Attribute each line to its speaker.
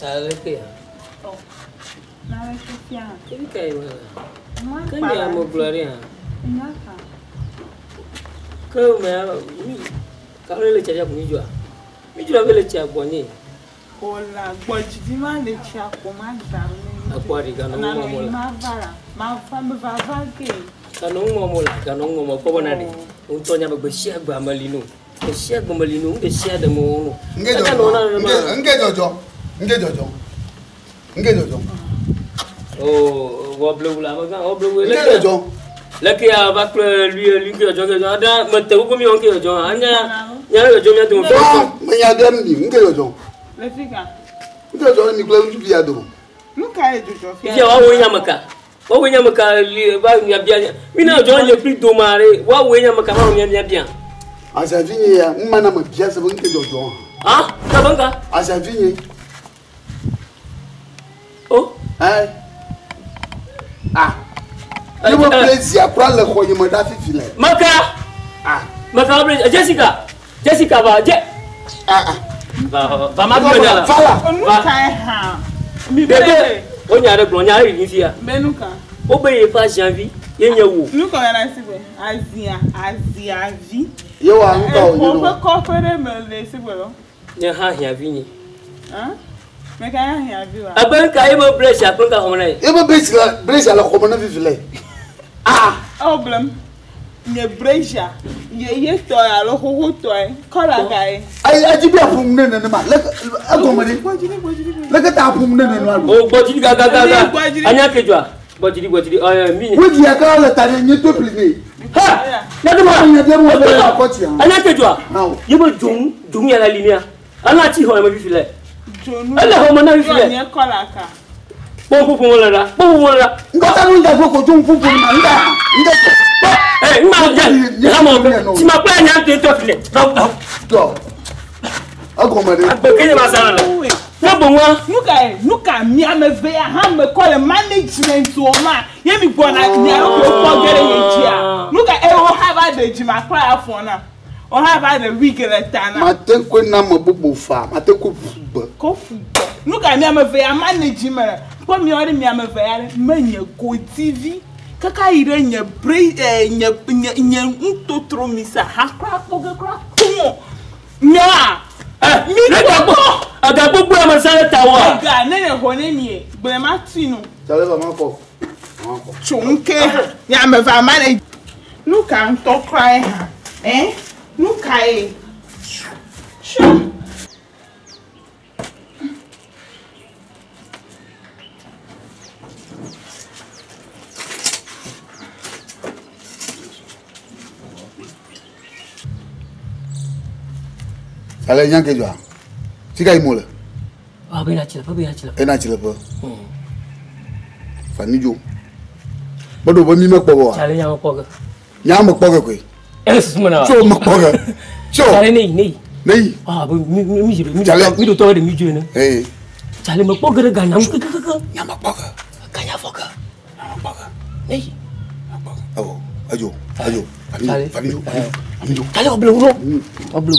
Speaker 1: Salah ke ya?
Speaker 2: Oh. Na Sofia.
Speaker 1: Ini kayak mana? Kan
Speaker 2: Kan
Speaker 1: dia mau keluar ya?
Speaker 2: Kenapa?
Speaker 1: Kau ni kau le cari aku ni juga. Ni juga le cari aku ni.
Speaker 2: Ola, gboji di ma le chi ako ma daru ni.
Speaker 1: Aku ada kan
Speaker 2: Na
Speaker 1: orang mau
Speaker 2: ma vara. Ma fa me va va ke.
Speaker 1: Kan orang mau lah, kan orang mau kau mana ni? Untungnya bersih gua malinu. Bersih gua malinu, bersih ada mau.
Speaker 3: Enggak jojo.
Speaker 1: Oh, gua belum lama kan? Oh belum
Speaker 3: Enggak jojo.
Speaker 1: Laki ya bakal lui ke jojo ada mata hukum yang ke jojo hanya nyari jojo yang tu.
Speaker 3: Menyadam ni enggak jojo.
Speaker 2: Lefika.
Speaker 3: Enggak jojo ni kula unju dia do.
Speaker 2: Nuka e jojo fia.
Speaker 1: Dia wawo nyamaka. Wawo nyamaka li ba nyabia. Mina jojo ye pri do mare. Wawo nyamaka ma nyabia.
Speaker 3: Asa vinye ya mmana mabia se bonke jojo.
Speaker 1: Ah, kabanga.
Speaker 3: Asa vinye.
Speaker 1: Oh.
Speaker 3: Ai. Ah. Je me plaisir prendre le khoye me da fifile.
Speaker 1: Maka.
Speaker 3: Ah.
Speaker 1: Maka Jessica. Jessica ba je.
Speaker 3: Ah.
Speaker 1: Ba ma bi na.
Speaker 3: Fala.
Speaker 2: Nuka e ha. Mi
Speaker 1: Bebe.
Speaker 2: bebe.
Speaker 1: O nyare gbo nyare ni fia.
Speaker 2: Benuka.
Speaker 1: O be ye fa janvier. Ye nyawo.
Speaker 2: Nuka yana sibe. Azia vi.
Speaker 3: Yo wa nka o
Speaker 2: Ko
Speaker 3: yo.
Speaker 2: ko fere me le sibe lo.
Speaker 1: Ne ha hia vi ni.
Speaker 2: Hein? Me ka ya vi wa.
Speaker 1: Aban ka e mo bless akon ka homna e.
Speaker 3: E be blaze la khomo na fifile. Ah.
Speaker 2: Problem. Nye breja. Ye to ya lo ho to e. Kola kai.
Speaker 3: Ai ajibi apum ne ne ma. Le agomari. Le ka ta apum ne ne ma.
Speaker 1: O gbojiri ga. Anya kejua. Gbojiri. Mi.
Speaker 3: Wo di aka le ta ne to pline.
Speaker 1: Ha! Ya de
Speaker 3: Ma
Speaker 1: ma.
Speaker 3: ne de mo be la ko ti an.
Speaker 1: Anya kejua.
Speaker 3: How?
Speaker 1: Yebo jung ya la linia. Ana ti ho e ma bi file.
Speaker 2: Jonu.
Speaker 1: Ala ho ma na bi file.
Speaker 2: Nye kola ka.
Speaker 1: Pom la da.
Speaker 3: Ngata nu da ko jun fu fu ma nda.
Speaker 1: Eh, ma ja. Ya mo. Ti ma pa anya te to file.
Speaker 3: Do. Agomari.
Speaker 1: Kenye ma sala la. Na bo wa.
Speaker 2: Nuka mi ameve ya ha me call management o ma. Ye mi bona ni a ko gere ye jia. Nuka e o have the jima cry afọ na. O have the week le tana.
Speaker 3: Ma te ko na mo bubu fa. Ma te ko bubu.
Speaker 2: Ko fu. Nuka mi ameve ya management. Ko mi ori mi ameve ya menye Go TV. Kaka ire nye nye ntotro mi sa ha kra kra. Nya.
Speaker 1: Aga gbogbo e ma sare tawa.
Speaker 2: Aga ne hone ni gbe ma tinu.
Speaker 3: Chale ba ma ko.
Speaker 2: Chunke ya me va manage. Nuka nto cry ha. Nuka e. Sure.
Speaker 3: Ale nyanke jwa. Tika imole.
Speaker 1: Ah, be na chila.
Speaker 3: Ena chile po. Fani jo. Bodo bo mi me kpo wa.
Speaker 1: Chale nya mo poga.
Speaker 3: Nya mo kpo ko.
Speaker 1: Es mona.
Speaker 3: So mo kpo ga. So.
Speaker 1: Chale nei.
Speaker 3: Nei.
Speaker 1: Ah, mi jiro.
Speaker 3: Chale.
Speaker 1: Mi do to de mi jiro na.
Speaker 3: Eh.
Speaker 1: Chale mo poga ga na.
Speaker 3: Nya mo kpo ga.
Speaker 1: Kanya foga.
Speaker 3: Nya mo kpo ga.
Speaker 1: Nei.
Speaker 3: Oh, ajo.
Speaker 1: Chale.
Speaker 3: Fani jo.
Speaker 1: Chale oblo. Oblo.